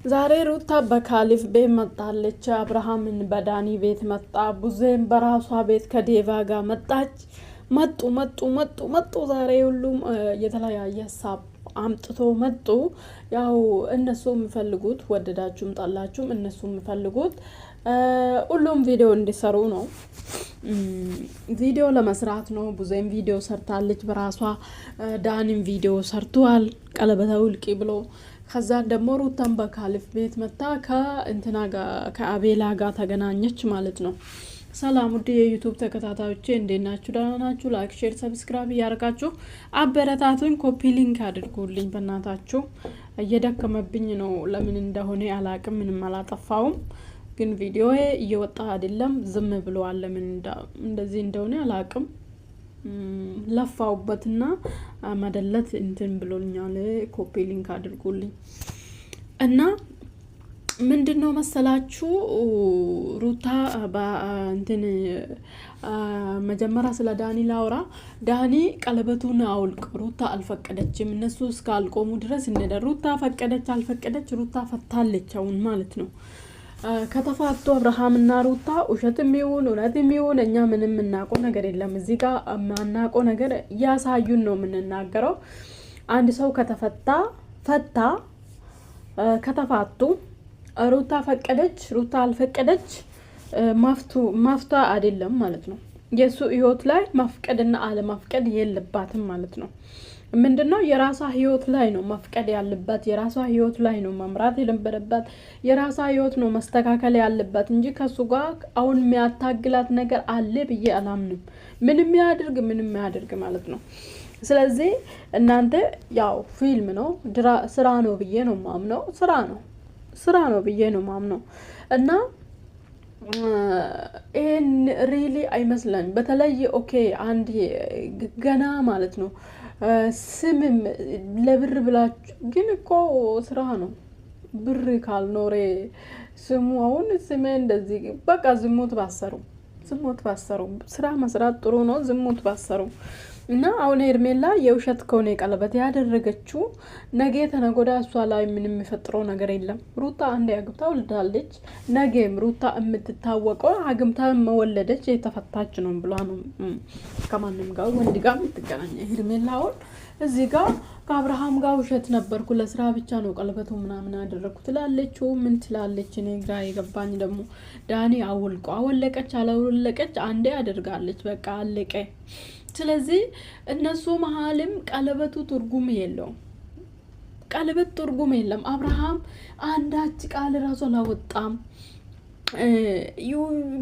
ዛሬ ሩታ በካሊፍ ቤት መጣለች። አብርሃምን በዳኒ ቤት መጣ። ቡዜም በራሷ ቤት ከዴቫ ጋር መጣች። መጡ ዛሬ ሁሉም የተለያየ ሀሳብ አምጥቶ መጡ። ያው እነሱ የሚፈልጉት ወደዳችሁም ጠላችሁም እነሱ የሚፈልጉት ሁሉም ቪዲዮ እንዲሰሩ ነው። ቪዲዮ ለመስራት ነው። ቡዜም ቪዲዮ ሰርታለች በራሷ። ዳኒም ቪዲዮ ሰርቷል ቀለበተ ውልቂ ብሎ። ከዛ ደግሞ ሩታን በካሊፍ ቤት መጣ ከእንትና ጋር ከአቤላ ጋር ተገናኘች ማለት ነው። ሰላም ውድ የዩቲዩብ ተከታታዮቼ እንዴት ናችሁ? ደህና ናችሁ? ላይክ፣ ሼር፣ ሰብስክራይብ እያደረጋችሁ አበረታቱኝ። ኮፒ ሊንክ አድርጉልኝ በእናታችሁ። እየደከመብኝ ነው ለምን እንደሆነ አላቅም። ምንም አላጠፋውም ግን ቪዲዮ እየወጣ አይደለም። ዝም ብለዋል። ለምን እንደዚህ እንደሆነ አላቅም። ለፋውበትና መደለት እንትን ብሎኛል። ኮፒ ሊንክ አድርጉልኝ እና ምንድነው መሰላችሁ ሩታ እንትን መጀመሪያ ስለ ዳኒ ላውራ። ዳኒ ቀለበቱን አውልቅ፣ ሩታ አልፈቀደችም። እነሱ እስካልቆሙ ድረስ እንደ ሩታ ፈቀደች አልፈቀደች ሩታ ፈታለች አሁን ማለት ነው። ከተፋቱ አብርሃምና ሩታ ውሸትም ይሁን እውነትም ይሁን እኛ ምንም እናውቀው ነገር የለም። እዚህ ጋር ማናውቀው ነገር ያሳዩን ነው የምንናገረው። አንድ ሰው ፈታ ከተፋቱ ሩታ ፈቀደች ሩታ አልፈቀደች ማፍቷ አይደለም ማለት ነው። የሱ ህይወት ላይ መፍቀድና አለመፍቀድ የለባትም ማለት ነው። ምንድነው የራሷ ህይወት ላይ ነው መፍቀድ ያለባት። የራሷ ህይወት ላይ ነው መምራት የነበረባት። የራሷ ህይወት ነው መስተካከል ያለባት እንጂ ከሱ ጋር አሁን የሚያታግላት ነገር አለ ብዬ አላምንም። ምንም ያድርግ ማለት ነው። ስለዚህ እናንተ ያው ፊልም ነው ስራ ነው ብዬ ነው ማምነው። ስራ ነው ብዬ ነው ማምነው እና ይሄን ሪሊ አይመስለኝ። በተለይ ኦኬ አንድ ገና ማለት ነው ስምም ለብር ብላችሁ ግን እኮ ስራ ነው። ብር ካልኖረ ስሙ አሁን ስሜ እንደዚህ በቃ ዝሙት ባሰሩ ስራ መስራት ጥሩ ነው። ዝሙት ባሰሩ እና አሁን ሄርሜላ የውሸት ከሆነ ቀለበት ያደረገችው ነገ ተነጎዳ እሷ ላይ ምንም የሚፈጥረው ነገር የለም። ሩታ አንዴ አግብታ ወልዳለች። ነገም ሩታ የምትታወቀው አግብታ መወለደች የተፈታች ነው ብሏ ነው ከማንም ጋር ወንድ ጋር የምትገናኘ። ሄርሜላ አሁን እዚህ ጋር ከአብርሃም ጋር ውሸት ነበርኩ ለስራ ብቻ ነው ቀለበቱ ምናምን ያደረኩ ትላለች። ምን ትላለች? እኔ ግራ የገባኝ ደግሞ ዳኒ አወለቀች አላወለቀች አንዴ አድርጋለች። በቃ አለቀ። ስለዚህ እነሱ መሀልም ቀለበቱ ትርጉም የለውም። ቀለበት ትርጉም የለም። አብርሃም አንዳች ቃል ራሱ አላወጣም።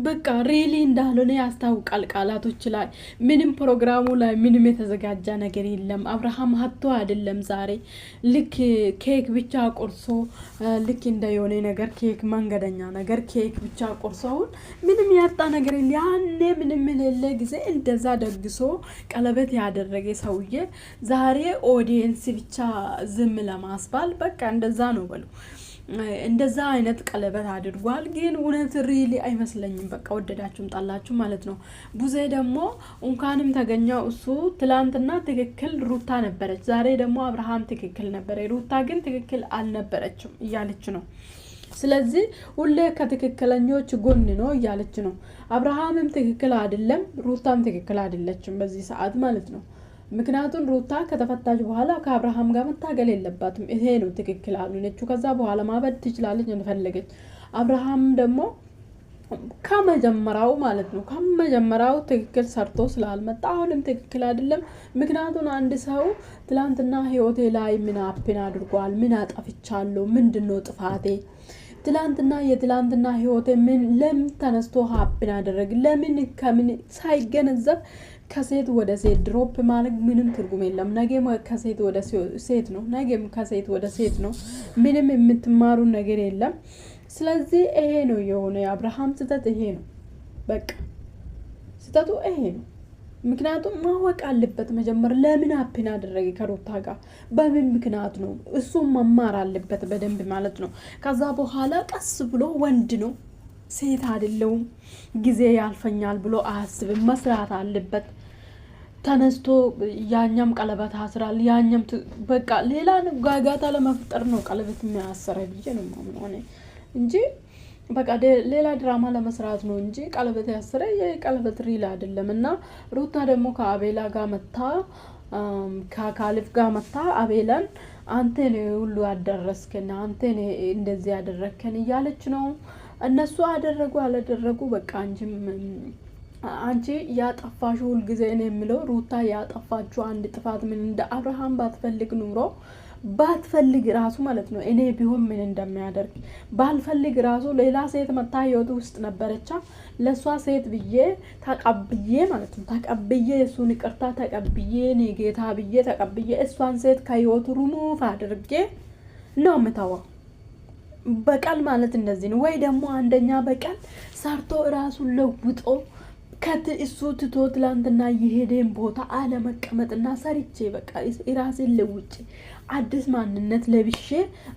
በቃ ሪሊ እንዳልሆነ ያስታውቃል። ቃላቶች ላይ ምንም ፕሮግራሙ ላይ ምንም የተዘጋጀ ነገር የለም። አብርሃም ሀቶ አይደለም ዛሬ ልክ ኬክ ብቻ ቆርሶ ልክ እንደ የሆነ ነገር ኬክ መንገደኛ ነገር ኬክ ብቻ ቆርሶውን ምንም ያጣ ነገር ያኔ ምንም የሌለ ጊዜ እንደዛ ደግሶ ቀለበት ያደረገ ሰውዬ ዛሬ ኦዲየንስ ብቻ ዝም ለማስባል በቃ እንደዛ ነው በሉ። እንደዛ አይነት ቀለበት አድርጓል። ግን እውነት ሪሊ አይመስለኝም። በቃ ወደዳችሁም ጣላችሁ ማለት ነው። ቡዜ ደግሞ እንኳንም ተገኘው። እሱ ትላንትና ትክክል ሩታ ነበረች፣ ዛሬ ደግሞ አብርሃም ትክክል ነበረ፣ ሩታ ግን ትክክል አልነበረችም እያለች ነው። ስለዚህ ሁሌ ከትክክለኞች ጎን ነው እያለች ነው። አብርሃምም ትክክል አይደለም፣ ሩታም ትክክል አይደለችም በዚህ ሰዓት ማለት ነው። ምክንያቱም ሩታ ከተፈታች በኋላ ከአብርሃም ጋር መታገል የለባትም። ይሄ ነው ትክክል አሉነችው። ከዛ በኋላ ማበድ ትችላለች እንደፈለገች። አብርሃም ደግሞ ከመጀመሪያው ማለት ነው ከመጀመሪያው ትክክል ሰርቶ ስላልመጣ አሁንም ትክክል አይደለም። ምክንያቱም አንድ ሰው ትላንትና ህይወቴ ላይ ምን አፕን አድርጓል፣ ምን አጠፍቻለሁ፣ ምንድነው ጥፋቴ፣ የትላንትና ህይወቴ ምን ለምን ተነስቶ ሀፕን አደረግ፣ ለምን ከምን ሳይገነዘብ ከሴት ወደ ሴት ድሮፕ ማለት ምንም ትርጉም የለም። ነገም ከሴት ወደ ሴት ነው፣ ነገም ከሴት ወደ ሴት ነው። ምንም የምትማሩ ነገር የለም። ስለዚህ ይሄ ነው የሆነ የአብርሃም ስህተት ይሄ ነው። በቃ ስህተቱ ይሄ ነው። ምክንያቱም ማወቅ አለበት መጀመር ለምን አፕን አደረገ ከሩታ ጋር በምን ምክንያት ነው እሱም መማር አለበት በደንብ ማለት ነው። ከዛ በኋላ ቀስ ብሎ ወንድ ነው ሴት አይደለም ጊዜ ያልፈኛል ብሎ አያስብም። መስራት አለበት። ተነስቶ ያኛም ቀለበት አስራል ያኛም በቃ ሌላ ጋጋታ ለመፍጠር ነው ቀለበት የሚያሰረ ብዬ ነው ማምነው እንጂ በቃ ሌላ ድራማ ለመስራት ነው እንጂ ቀለበት ያሰረ የቀለበት ሪል አይደለም። እና ሩታ ደግሞ ከአቤላ ጋር መታ ከካሊፍ ጋር መታ አቤላን አንተ ነው ሁሉ ያደረስከን አንተ ነው እንደዚህ ያደረከን እያለች ነው። እነሱ አደረጉ አላደረጉ በቃ አንቺ ያጠፋሽው ሁሉ ጊዜ ነው የሚለው ሩታ ያጠፋችው አንድ ጥፋት ምን እንደ አብርሃም ባትፈልግ ኑሮ ባትፈልግ ራሱ ማለት ነው እኔ ቢሆን ምን እንደሚያደርግ ባልፈልግ ራሱ ሌላ ሴት መታ ህይወቱ ውስጥ ነበረቻ ለሷ ሴት ብዬ ተቀብዬ ማለት ነው ተቀብዬ እሱን ይቅርታ ተቀብዬ እኔ ጌታ ብዬ ተቀብዬ እሷን ሴት ከህይወቱ ሩሙፍ አድርጌ ነው የምተወው። በቀል ማለት እንደዚህ ነው። ወይ ደግሞ አንደኛ በቀል ሰርቶ ራሱን ለውጦ እሱ ትቶ ትላንትና የሄደን ቦታ አለመቀመጥና ሰርቼ በቃ ራሴን ለውጭ አዲስ ማንነት ለብሼ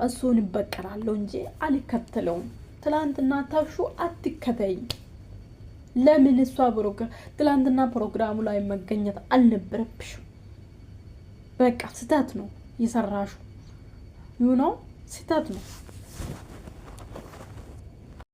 እሱን ይበቀራለሁ እንጂ አልከተለውም። ትላንትና ታውሹ አትከተይ። ለምን እሷ ትላንትና ፕሮግራሙ ላይ መገኘት አልነበረብሽም። በቃ ስህተት ነው የሰራሹ ስህተት ነው።